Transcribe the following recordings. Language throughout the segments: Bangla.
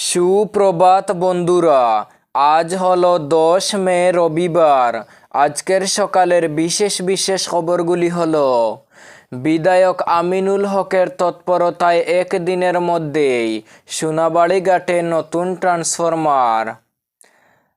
সুপ্রভাত বন্ধুরা, আজ হলো 10 মে রবিবার। আজকের সকালের বিশেষ বিশেষ খবরগুলি হলো: বিধায়ক আমিনুল হকের তৎপরতায় একদিনের মধ্যেই সোনাবাড়ি ঘাটে নতুন ট্রান্সফরমার।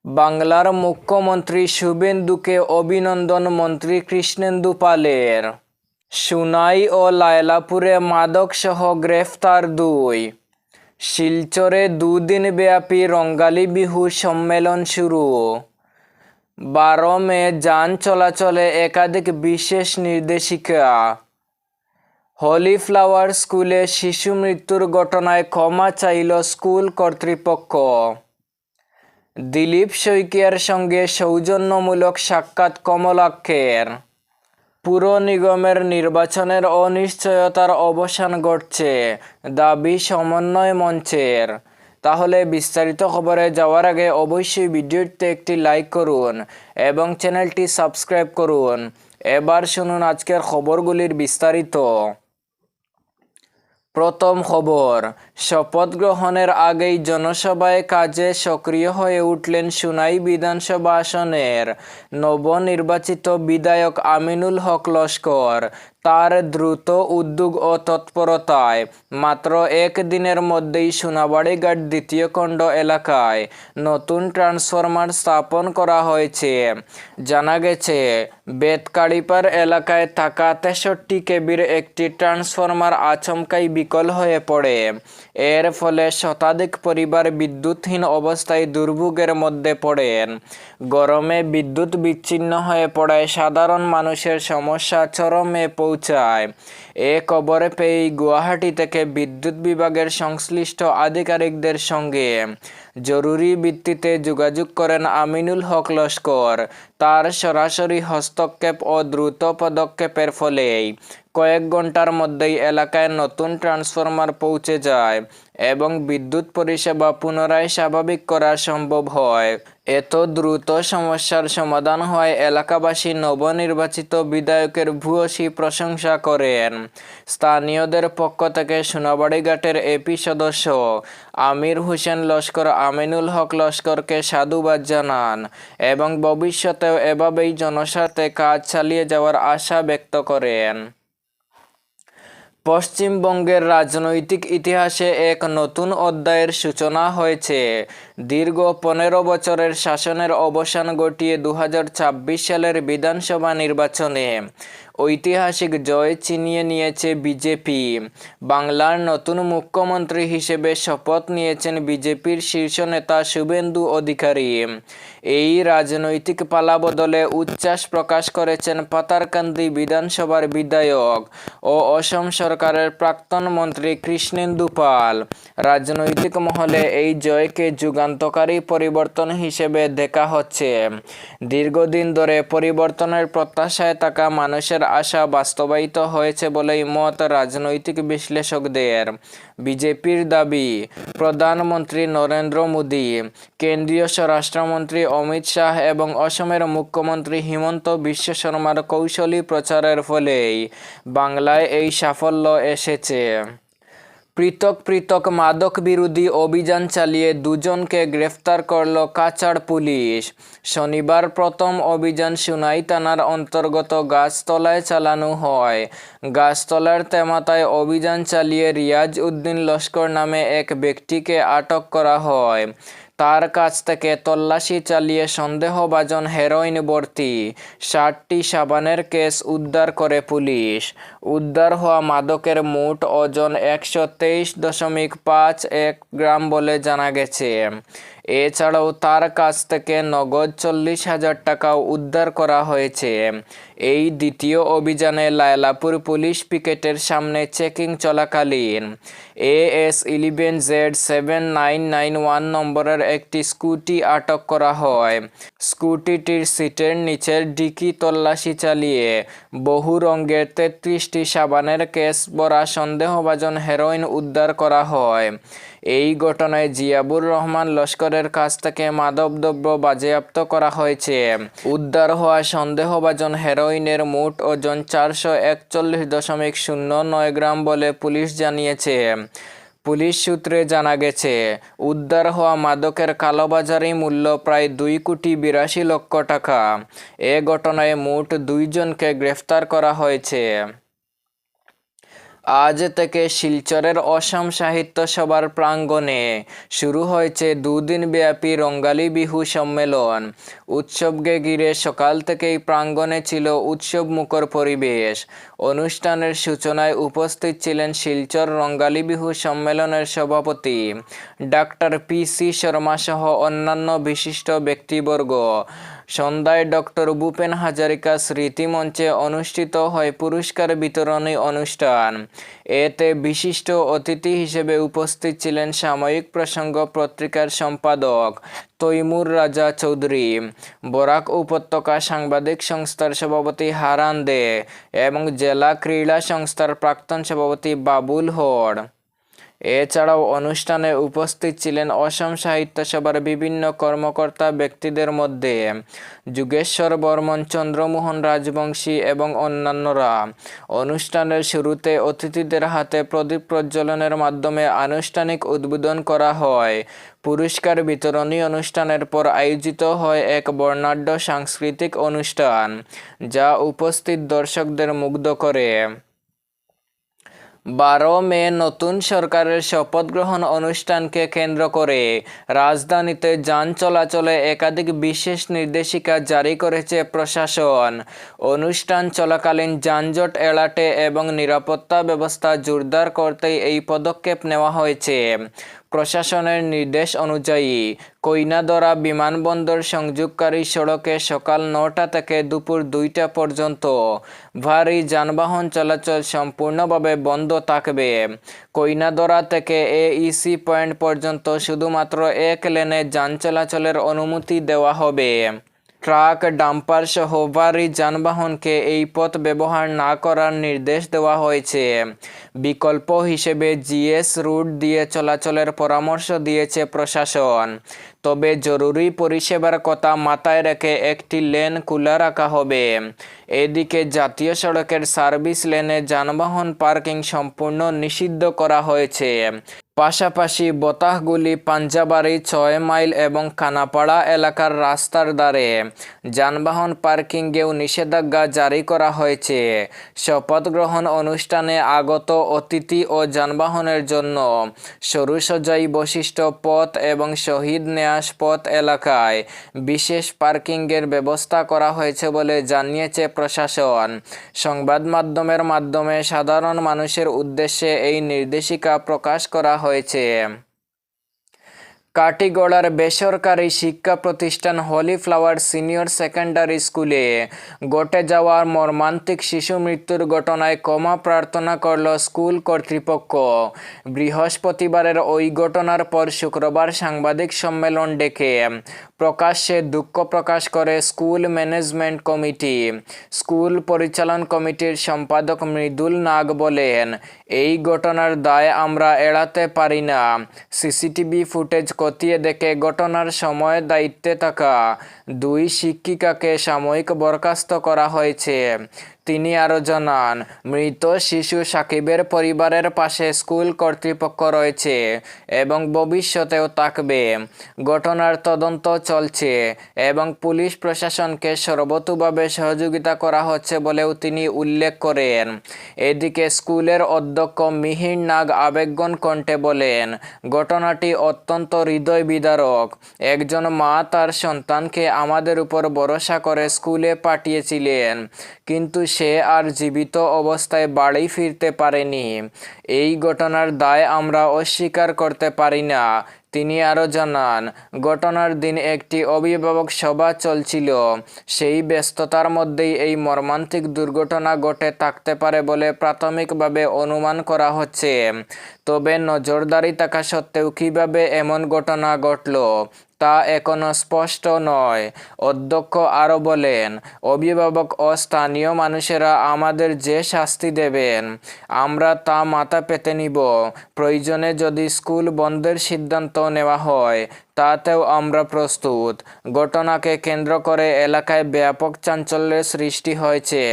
বাংলার মুখ্যমন্ত্রী শুভেন্দুকে অভিনন্দন মন্ত্রী কৃষ্ণেন্দু পালের। সুনাই ও লায়লাপুরে মাদকসহ গ্রেফতার 2। শিলচরে দুদিনব্যাপী রঙ্গালী বিহু সম্মেলন শুরু। 12 মে যান চলাচলে একাধিক বিশেষ নির্দেশিকা। হলি ফ্লাওয়ার স্কুলে শিশু মৃত্যুর ঘটনায় ক্ষমা চাইল স্কুল কর্তৃপক্ষ। দিলীপ শইকীয়ার সঙ্গে সৌজন্যমূলক সাক্ষাৎ কমলাক্ষের। পুর নিগমের নির্বাচনের অনিশ্চয়তার অবসান ঘটছে, দাবি সমন্বয় মঞ্চের। তাহলে বিস্তারিত খবরে যাওয়ার আগে অবশ্যই ভিডিওটিতে একটি লাইক করুন এবং চ্যানেলটি সাবস্ক্রাইব করুন। এবার শুনুন আজকের খবরগুলির বিস্তারিত। প্রথম খবর, শপথ গ্রহণের আগেই জনসভায় কাজে সক্রিয় হয়ে উঠলেন সুনাই বিধানসভা আসনের নবনির্বাচিত বিধায়ক আমিনুল হক লস্কর। তার দ্রুত উদ্যোগ ও তৎপরতায় মাত্র একদিনের মধ্যেই সোনাবাড়ি ঘাট দ্বিতীয় খণ্ড এলাকায় নতুন ট্রান্সফরমার স্থাপন করা হয়েছে। জানা গেছে, বেতকাড়িপাড় এলাকায় থাকা 63 কেবির একটি ট্রান্সফরমার আচমকাই বিকল হয়ে পড়ে। এর ফলে শতাধিক পরিবার বিদ্যুৎহীন অবস্থায় দুর্ভোগের মধ্যে পড়েন। গরমে বিদ্যুৎ বিচ্ছিন্ন হয়ে পড়ায় সাধারণ মানুষের সমস্যা চরমে পৌঁছায়। এ খবর পেয়েই গুয়াহাটি থেকে বিদ্যুৎ বিভাগের সংশ্লিষ্ট আধিকারিকদের সঙ্গে জরুরি ভিত্তিতে যোগাযোগ করেন আমিনুল হক লস্কর। তার সরাসরি হস্তক্ষেপ ও দ্রুত পদক্ষেপের ফলেই কয়েক ঘন্টার মধ্যেই এলাকায় নতুন ট্রান্সফরমার পৌঁছে যায় এবং বিদ্যুৎ পরিষেবা পুনরায় স্বাভাবিক করা সম্ভব হয়। এত দ্রুত সমস্যার সমাধান হওয়ায় এলাকাবাসী নবনির্বাচিত বিধায়কের ভূয়সী প্রশংসা করেন। স্থানীয়দের পক্ষ থেকে সোনাবাড়ি ঘাটের এপি সদস্য আমির হোসেন লস্কর আমিনুল হক লস্করকে সাধুবাদ জানান এবং ভবিষ্যতেও এভাবেই জনস্বার্থে কাজ চালিয়ে যাওয়ার আশা ব্যক্ত করেন। পশ্চিমবঙ্গের রাজনৈতিক ইতিহাসে এক নতুন অধ্যায়ের সূচনা হয়েছে। দীর্ঘ 15 বছরের শাসনের অবসান ঘটিয়ে 2024 সালের বিধানসভা নির্বাচনে ঐতিহাসিক জয় ছিনিয়ে নিয়েছে বিজেপি। বাংলার নতুন মুখ্যমন্ত্রী হিসেবে শপথ নিয়েছেন বিজেপির শীর্ষ নেতা শুভেন্দু অধিকারী। এই রাজনৈতিক পালাবদলে উচ্ছ্বাস প্রকাশ করেছেন পাতারকান্দি বিধানসভার বিধায়ক ও অসম সরকারের প্রাক্তন মন্ত্রী কৃষ্ণেন্দু পাল। রাজনৈতিক মহলে এই জয়কে যুগান্তকারী পরিবর্তন হিসেবে দেখা হচ্ছে। দীর্ঘদিন ধরে পরিবর্তনের প্রত্যাশায় থাকা মানুষের আশা বাস্তবায়িত হয়েছে বলেই মত রাজনৈতিক বিশ্লেষকদের। বিজেপির দাবি, প্রধানমন্ত্রী নরেন্দ্র মোদী, কেন্দ্রীয় স্বরাষ্ট্রমন্ত্রী অমিত শাহ এবং অসমের মুখ্যমন্ত্রী হিমন্ত বিশ্ব শর্মার কৌশলী প্রচারের ফলেই বাংলায় এই সাফল্য এসেছে। পৃথক পৃথক মাদক বিরোধী অভিযান চালিয়ে 2 জনকে গ্রেফতার করল কাছাড় পুলিশ। শনিবার প্রথম অভিযান সুনাই থানার অন্তর্গত গাছতলায় চালানো হয়। গাছতলার তেমাতায় অভিযান চালিয়ে রিয়াজ উদ্দিন লস্কর নামে এক ব্যক্তিকে আটক করা হয়। তার কাছ থেকে তল্লাশি চালিয়ে সন্দেহভাজন হেরোইন ভর্তি 60টি সাবানের কেস উদ্ধার করে পুলিশ। উদ্ধার হওয়া মাদকের মোট ওজন 123.51 গ্রাম বলে জানা গেছে। এছাড়াও তার কাছ থেকে নগদ 40,000 টাকাও উদ্ধার করা হয়েছে। এই দ্বিতীয় অভিযানে লায়লাপুর পুলিশ পিকেটের সামনে চেকিং চলাকালীন AS11Z7991 নম্বরের একটি স্কুটি আটক করা হয়। স্কুটিটির সিটের নিচের ডিকি তল্লাশি চালিয়ে বহু রঙের 33টি সাবানের কেস ভরা সন্দেহভাজন হেরোইন উদ্ধার করা হয়। এই ঘটনায় জিয়াবুর রহমান লস্করের কাছ থেকে মাদকদ্রব্য বাজেয়াপ্ত করা হয়েছে। উদ্ধার হওয়া সন্দেহভাজন হেরোইনের মোট ওজন 441.09 গ্রাম বলে পুলিশ জানিয়েছে। পুলিশ সূত্রে জানা গেছে, উদ্ধার হওয়া মাদকের কালোবাজারি মূল্য প্রায় 2,82,00,000 টাকা। এ ঘটনায় মোট 2 জনকে গ্রেফতার করা হয়েছে। আজ থেকে শিলচরের অসম সাহিত্য সভার প্রাঙ্গণে শুরু হয়েছে দুদিনব্যাপী রঙ্গালী বিহু সম্মেলন। উৎসবকে ঘিরে সকাল থেকেই প্রাঙ্গণে ছিল উৎসব মুখর পরিবেশ। অনুষ্ঠানের সূচনায় উপস্থিত ছিলেন শিলচর রঙ্গালী বিহু সম্মেলনের সভাপতি ডাক্তার পি.সি. শর্মা সহ অন্যান্য বিশিষ্ট ব্যক্তিবর্গ। সন্ধ্যায় ডক্টর ভূপেন হাজারিকা স্মৃতি মঞ্চে অনুষ্ঠিত হয় পুরস্কার বিতরণী অনুষ্ঠান। এতে বিশিষ্ট অতিথি হিসেবে উপস্থিত ছিলেন সাময়িক প্রসঙ্গ পত্রিকার সম্পাদক তৈমুর রাজা চৌধুরী, বরাক উপত্যকা সাংবাদিক সংস্থার সভাপতি হারান দে এবং জেলা ক্রীড়া সংস্থার প্রাক্তন সভাপতি বাবুল হর। এছাড়াও অনুষ্ঠানে উপস্থিত ছিলেন অসম সাহিত্য সভার বিভিন্ন কর্মকর্তা ব্যক্তিদের মধ্যে যুগেশ্বর বর্মন, চন্দ্রমোহন রাজবংশী এবং অন্যান্যরা। অনুষ্ঠানের শুরুতে অতিথিদের হাতে প্রদীপ প্রজ্বলনের মাধ্যমে আনুষ্ঠানিক উদ্বোধন করা হয়। পুরস্কার বিতরণী অনুষ্ঠানের পর আয়োজিত হয় এক বর্ণাঢ্য সাংস্কৃতিক অনুষ্ঠান, যা উপস্থিত দর্শকদের মুগ্ধ করে। 12 মে নতুন সরকারের শপথ গ্রহণ অনুষ্ঠানকে কেন্দ্র করে রাজধানীতে যান চলাচলে একাধিক বিশেষ নির্দেশিকা জারি করেছে প্রশাসন। অনুষ্ঠান চলাকালীন যানজট এড়াতে এবং নিরাপত্তা ব্যবস্থা জোরদার করতেই এই পদক্ষেপ নেওয়া হয়েছে। প্রশাসনের নির্দেশ অনুযায়ী কইনাদরা বিমানবন্দর সংযোগকারী সড়কে সকাল 9টা থেকে দুপুর 2টা পর্যন্ত ভারী যানবাহন চলাচল সম্পূর্ণভাবে বন্ধ থাকবে। কইনাদরা থেকে এইসি পয়েন্ট পর্যন্ত শুধুমাত্র এক লেনে যান চলাচলের অনুমতি দেওয়া হবে। ট্রাক, ডাম্পার সহ ভারী যানবাহনকে এই পথ ব্যবহার না করার নির্দেশ দেওয়া হয়েছে। বিকল্প হিসেবে জিএস রুট দিয়ে চলাচলের পরামর্শ দিয়েছে প্রশাসন। তবে জরুরি পরিষেবার কথা মাথায় রেখে একটি লেন খোলা রাখা হবে। এদিকে জাতীয় সড়কের সার্ভিস লেনে যানবাহন পার্কিং সম্পূর্ণ নিষিদ্ধ করা হয়েছে। পাশাপাশি বতাহগুলি পাঞ্জাবাড়ি, 6 মাইল এবং খানাপাড়া এলাকার রাস্তার ধারে যানবাহন পার্কিংয়েও নিষেধাজ্ঞা জারি করা হয়েছে। শপথ গ্রহণ অনুষ্ঠানে আগত অতিথি ও যানবাহনের জন্য সরুসজাই বশিষ্ঠ পথ এবং শহীদ নেয়াস পথ এলাকায় বিশেষ পার্কিংয়ের ব্যবস্থা করা হয়েছে বলে জানিয়েছে প্রশাসন। সংবাদ মাধ্যমের মাধ্যমে সাধারণ মানুষের উদ্দেশ্যে এই নির্দেশিকা প্রকাশ করা হয়েছে। কাটিগড়ার বেসরকারি শিক্ষা প্রতিষ্ঠান হলি ফ্লাওয়ার সিনিয়র সেকেন্ডারি স্কুলে ঘটে যাওয়া মর্মান্তিক শিশু মৃত্যুর ঘটনায় ক্ষমা প্রার্থনা করল স্কুল কর্তৃপক্ষ। বৃহস্পতিবারের ওই ঘটনার পর শুক্রবার সাংবাদিক সম্মেলন ডেকে প্রকাশ্যে দুঃখ প্রকাশ করে স্কুল ম্যানেজমেন্ট কমিটি। স্কুল পরিচালন কমিটির সম্পাদক মৃদুল নাগ বলেন, এই ঘটনার দায় আমরা এড়াতে পারি না। সিসিটিভি ফুটেজ খতিয়ে দেখে ঘটনার সময় দায়িত্বে থাকা 2 শিক্ষিকাকে সাময়িক বরখাস্ত করা হয়েছে। তিনি আরও জানান, মৃত শিশু সাকিবের পরিবারের পাশে স্কুল কর্তৃপক্ষ রয়েছে এবং ভবিষ্যতেও থাকবে। ঘটনার তদন্ত চলছে এবং পুলিশ প্রশাসনকে সর্বতোভাবে সহযোগিতা করা হচ্ছে বলেও তিনি উল্লেখ করেন। এদিকে স্কুলের অধ্যক্ষ মিহির নাগ আবেগঘন কণ্ঠে বলেন, ঘটনাটি অত্যন্ত হৃদয় বিদারক। একজন মা তার সন্তানকে আমাদের উপর ভরসা করে স্কুলে পাঠিয়েছিলেন, কিন্তু সে আর জীবিত অবস্থায় বাড়ি ফিরতে পারেনি। এই ঘটনার দায় আমরা অস্বীকার করতে পারি না। তিনি আরও জানান, ঘটনার দিন একটি অভিভাবক সভা চলছিল। সেই ব্যস্ততার মধ্যেই এই মর্মান্তিক দুর্ঘটনা ঘটে থাকতে পারে বলে প্রাথমিকভাবে অনুমান করা হচ্ছে। তবে নজরদারি থাকা সত্ত্বেও কিভাবে এমন ঘটনা ঘটল তা এখনো স্পষ্ট নয়। অধ্যক্ষ আরও বলেন, অভিভাবক ও স্থানীয় মানুষেরা আমাদের যে শাস্তি দেবেন আমরা তা মাথা পেতে নিব। প্রয়োজনে যদি স্কুল বন্ধের সিদ্ধান্ত নেওয়া হয় তাতেও আমরা প্রস্তুত। ঘটনাকে কেন্দ্র করে এলাকায় ব্যাপক চাঞ্চল্যের সৃষ্টি হয়েছে।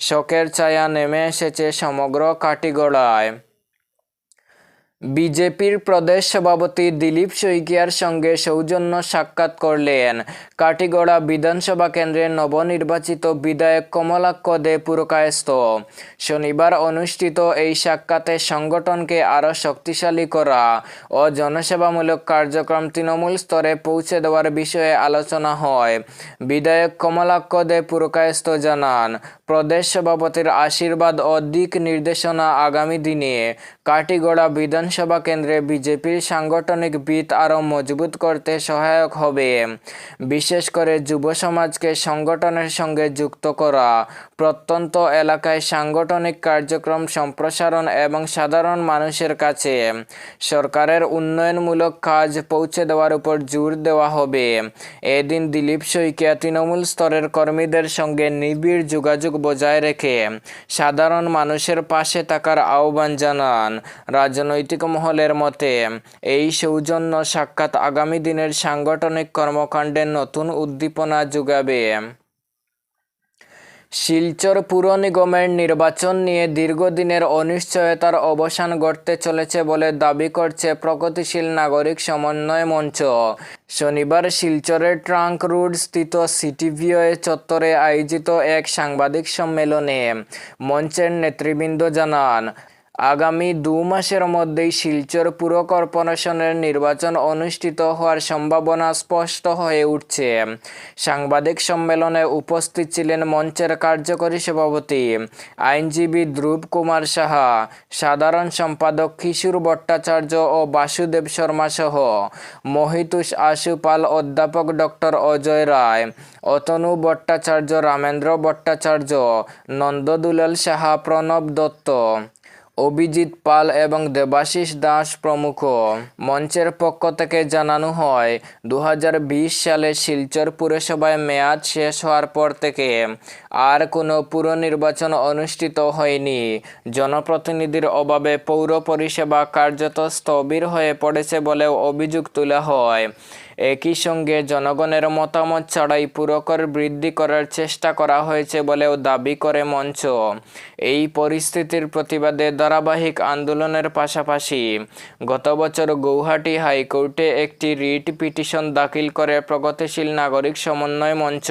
শোকের ছায়া নেমে এসেছে সমগ্র কাটিগড়ায়। বিজেপির প্রদেশ সভাপতি দিলীপ শইকিয়ার সঙ্গে সৌজন্য সাক্ষাৎ করলেন কাটিগড়া বিধানসভা কেন্দ্রের নবনির্বাচিত বিধায়ক কমলাক্ষ দে পুরকায়স্থ। শনিবার অনুষ্ঠিত এই সাক্ষাতে সংগঠনকে আরও শক্তিশালী করা ও জনসেবামূলক কার্যক্রম তৃণমূল স্তরে পৌঁছে দেওয়ার বিষয়ে আলোচনা হয়। বিধায়ক কমলাক্ষ দে পুরকায়স্থ জানান, প্রদেশ সভাপতির আশীর্বাদ ও দিক নির্দেশনা আগামী দিনে কাটিগড়া বিধানসভা কেন্দ্রে বিজেপির সাংগঠনিক ভিত আরও মজবুত করতে সহায়ক হবে। বিশেষ করে যুব সমাজকে সংগঠনের সঙ্গে যুক্ত করা, প্রত্যন্ত এলাকায় সাংগঠনিক কার্যক্রম সম্প্রসারণ এবং সাধারণ মানুষের কাছে সরকারের উন্নয়নমূলক কাজ পৌঁছে দেওয়ার উপর জোর দেওয়া হবে। এদিন দিলীপ শইকিয়া তৃণমূল স্তরের কর্মীদের সঙ্গে নিবিড় যোগাযোগ বজায় রেখে সাধারণ মানুষের পাশে থাকার আহ্বান জানান। রাজনৈতিক মহলের মতে এই সৌজন্য সাক্ষাৎ আগামী দিনের সাংগঠনিক কর্মকাণ্ডে নতুন উদ্দীপনা যোগাবে। শিলচর পুর নিগমের নির্বাচন নিয়ে দীর্ঘদিনের অনিশ্চয়তার অবসান ঘটতে চলেছে বলে দাবি করছে প্রগতিশীল নাগরিক সমন্বয় মঞ্চ। শনিবার শিলচরের ট্রাঙ্ক রোড স্থিত সিটিভিও চত্বরে আয়োজিত এক সাংবাদিক সম্মেলনে মঞ্চের নেতৃবৃন্দ জানান, আগামী 2 মাসের মধ্যেই শিলচর পুর কর্পোরেশনের নির্বাচন অনুষ্ঠিত হওয়ার সম্ভাবনা স্পষ্ট হয়ে উঠছে। সাংবাদিক সম্মেলনে উপস্থিত ছিলেন মঞ্চের কার্যকরী সভাপতি আইনজীবী ধ্রুব কুমার সাহা, সাধারণ সম্পাদক কিশোর ভট্টাচার্য ও বাসুদেব শর্মা সহ মহিতুষ আশু পাল, অধ্যাপক ডক্টর অজয় রায়, অতনু ভট্টাচার্য, রামেন্দ্র ভট্টাচার্য, নন্দদুলাল সাহা, প্রণব দত্ত, অভিজিৎ পাল এবং দেবাশিস দাস প্রমুখ। মঞ্চের পক্ষ থেকে জানানো হয়, 2020 সালে শিলচর পুরসভায় মেয়াদ শেষ হওয়ার পর থেকে আর কোনো পুর নির্বাচন অনুষ্ঠিত হয়নি। জনপ্রতিনিধির অভাবে পৌর পরিষেবা কার্যত স্থবির হয়ে পড়েছে বলেও অভিযোগ তোলা হয়। একই সঙ্গে জনগণের মতামত ছাড়াই পুরকর বৃদ্ধি করার চেষ্টা করা হয়েছে বলেও দাবি করে মঞ্চ। এই পরিস্থিতির প্রতিবাদে ধারাবাহিক আন্দোলনের পাশাপাশি গত বছর গৌহাটি হাইকোর্টে একটি রিট পিটিশন দাখিল করে প্রগতিশীল নাগরিক সমন্বয় মঞ্চ।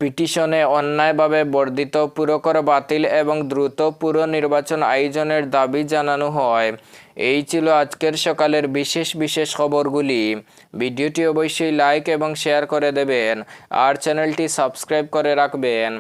পিটিশনে অন্যায়ভাবে বর্ধিত পুরকর বাতিল এবং দ্রুত পুর নির্বাচন আয়োজনের দাবি জানানো হয়। এই ছিল আজকের সকালের বিশেষ খবরগুলি। ভিডিওটি অবশ্যই লাইক এবং শেয়ার করে দেবেন আর চ্যানেলটি সাবস্ক্রাইব করে রাখবেন।